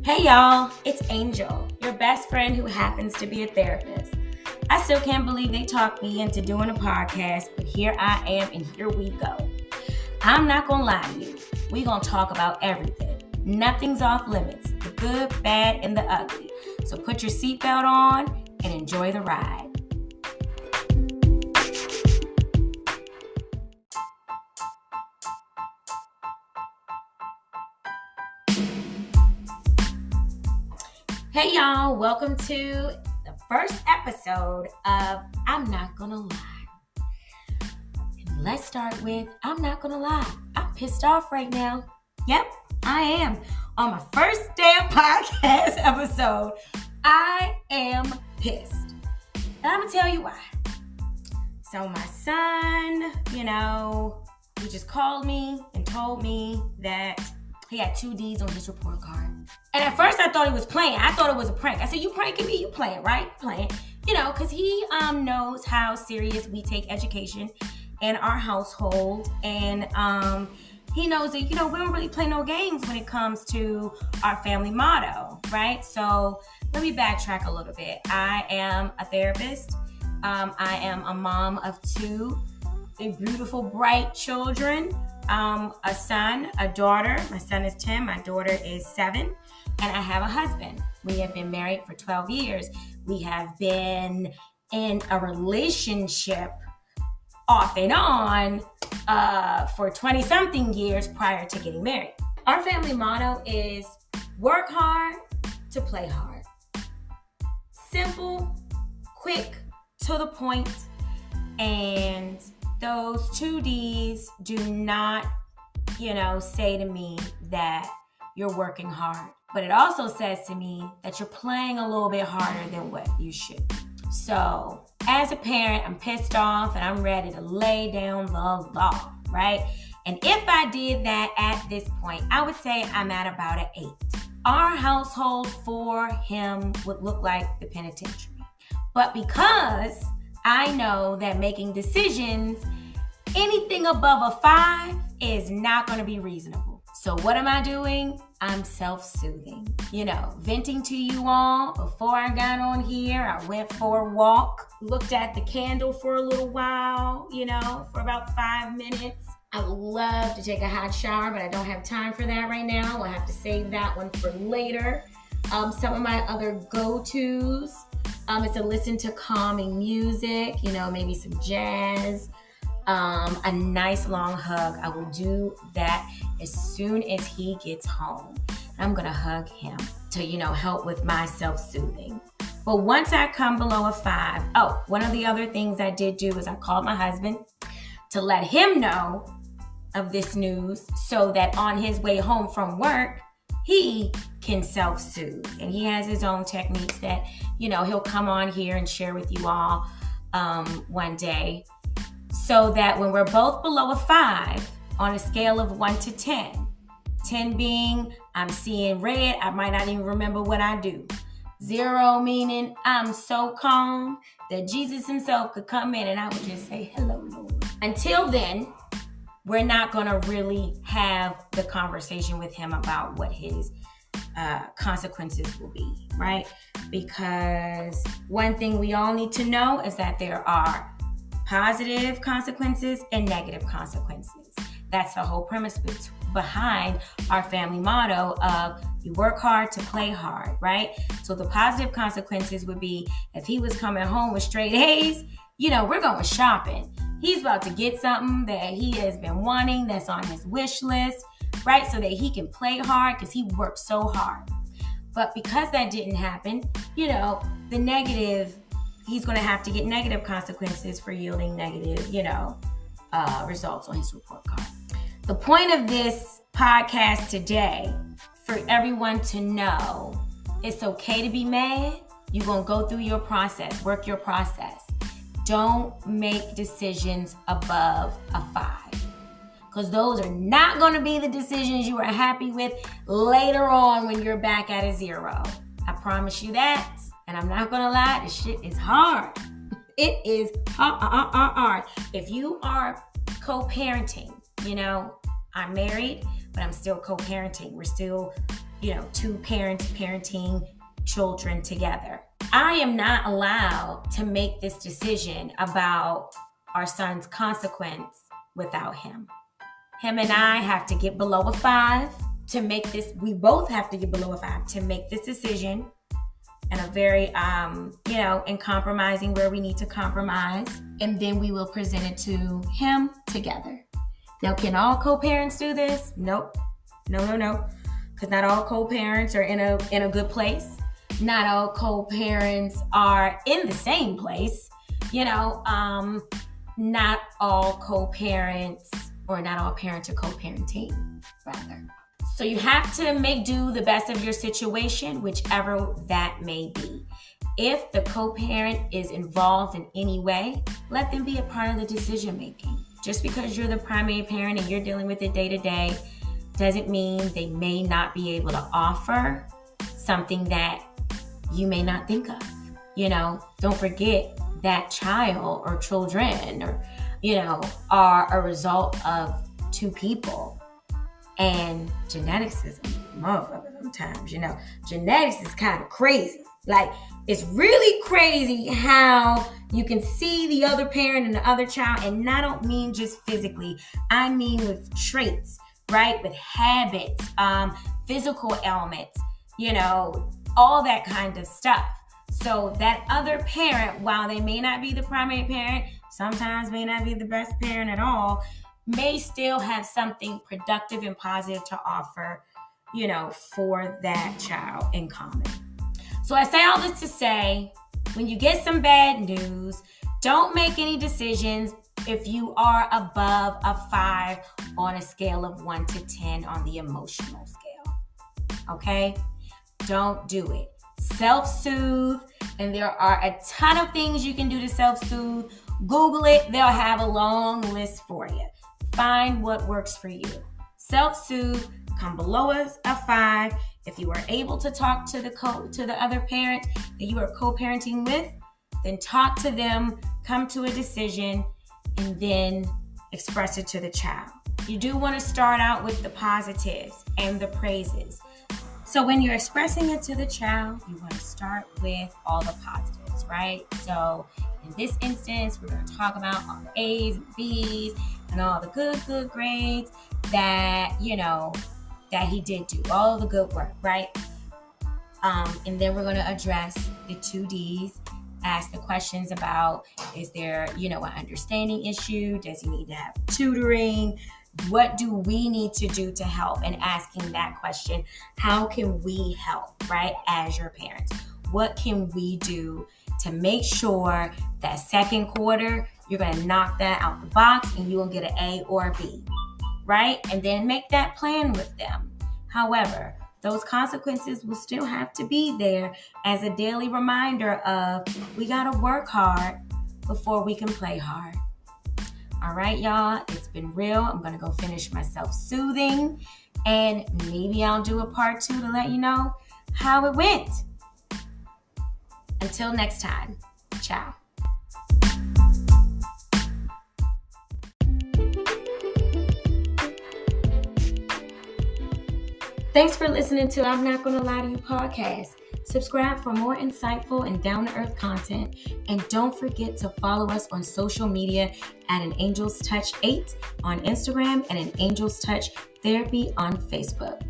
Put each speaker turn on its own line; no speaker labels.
Hey y'all, it's Angel, your best friend who happens to be a therapist. I still can't believe they talked me into doing a podcast, but here I am and here we go. I'm not gonna lie to you, we gonna talk about everything. Nothing's off limits, the good, bad, and the ugly. So put your seatbelt on and enjoy the ride. Hey y'all, welcome to the first episode of I'm Not Gonna Lie. And let's start with I'm not gonna lie. I'm pissed off right now. Yep, I am. On my first damn podcast episode, I am pissed. And I'm gonna tell you why. So my son, he just called me and told me that he had 2 D's on his report card. And at first I thought he was playing. I thought it was a prank. I said, you pranking me? You playing, right? Playing. Because he knows how serious we take education in our household. And he knows that, we don't really play no games when it comes to our family motto, right? So let me backtrack a little bit. I am a therapist. I am a mom of 2 beautiful, bright children. A son, a daughter. My son is 10. My daughter is 7. And I have a husband. We have been married for 12 years. We have been in a relationship off and on for 20-something years prior to getting married. Our family motto is work hard to play hard. Simple, quick, to the point, and those 2 D's do not, say to me that you're working hard. But it also says to me that you're playing a little bit harder than what you should. So as a parent, I'm pissed off and I'm ready to lay down the law, right? And if I did that at this point, I would say I'm at about an 8. Our household for him would look like the penitentiary. But because I know that making decisions, anything above a 5 is not going to be reasonable. So what am I doing? I'm self-soothing. Venting to you all. Before I got on here, I went for a walk, looked at the candle for a little while, for about 5 minutes. I would love to take a hot shower, but I don't have time for that right now. I'll have to save that one for later. Some of my other go-tos is to listen to calming music, maybe some jazz. A nice long hug. I will do that as soon as he gets home. I'm going to hug him to, help with my self-soothing. But once I come below a 5, one of the other things I did do is I called my husband to let him know of this news so that on his way home from work, he can self-soothe. And he has his own techniques that, he'll come on here and share with you all one day. So that when we're both below a 5 on a scale of 1 to 10, 10 being I'm seeing red, I might not even remember what I do. 0 meaning I'm so calm that Jesus himself could come in and I would just say, hello, Lord. Until then, we're not going to really have the conversation with him about what his consequences will be, right? Because one thing we all need to know is that there are positive consequences and negative consequences. That's the whole premise behind our family motto of you work hard to play hard, right? So the positive consequences would be if he was coming home with straight A's, we're going shopping. He's about to get something that he has been wanting that's on his wish list, right? So that he can play hard because he worked so hard. But because that didn't happen, the negative, he's going to have to get negative consequences for yielding negative, results on his report card. The point of this podcast today, for everyone to know, it's okay to be mad. You're going to go through your process, work your process. Don't make decisions above a 5. Because those are not going to be the decisions you are happy with later on when you're back at a 0. I promise you that. And I'm not going to lie, this shit is hard. It is hard. If you are co-parenting, I'm married, but I'm still co-parenting. We're still, two parents parenting children together. I am not allowed to make this decision about our son's consequence without him. Him and I have to get below a 5 to make this. We both have to get below a 5 to make this decision. And a very, in compromising where we need to compromise. And then we will present it to him together. Now, can all co-parents do this? Nope. No. Because not all co-parents are in a good place. Not all co-parents are in the same place. Not all co-parents, or not all parents are co-parenting, rather. So you have to make do the best of your situation, whichever that may be. If the co-parent is involved in any way, let them be a part of the decision making. Just because you're the primary parent and you're dealing with it day to day doesn't mean they may not be able to offer something that you may not think of. Don't forget that child or children are a result of two people. And genetics is a motherfucker sometimes, Genetics is kind of crazy. Like, it's really crazy how you can see the other parent and the other child, and I don't mean just physically. I mean with traits, right? With habits, physical ailments, all that kind of stuff. So that other parent, while they may not be the primary parent, sometimes may not be the best parent at all, may still have something productive and positive to offer, for that child in common. So I say all this to say, when you get some bad news, don't make any decisions if you are above a 5 on a scale of 1 to 10 on the emotional scale. Okay? Don't do it. Self-soothe, and there are a ton of things you can do to self-soothe. Google it. They'll have a long list for you. Find what works for you. Self-soothe, come below a 5. If you are able to talk to the other parent that you are co-parenting with, then talk to them, come to a decision, and then express it to the child. You do want to start out with the positives and the praises. So when you're expressing it to the child, you want to start with all the positives, right? So in this instance, we're going to talk about all the A's and B's and all the good grades that, that he did do, all the good work, right? And then we're going to address the 2 D's, ask the questions about, is there, an understanding issue? Does he need to have tutoring? What do we need to do to help? And asking that question, how can we help, right, as your parents? What can we do to make sure that second quarter, you're going to knock that out the box and you will get an A or a B, right? And then make that plan with them. However, those consequences will still have to be there as a daily reminder of, we got to work hard before we can play hard. All right, y'all, it's been real. I'm going to go finish my self-soothing, and maybe I'll do a part 2 to let you know how it went. Until next time, ciao. Thanks for listening to I'm Not Gonna Lie to You podcast. Subscribe for more insightful and down-to-earth content. And don't forget to follow us on social media at An Angel's Touch 8 on Instagram and An Angel's Touch Therapy on Facebook.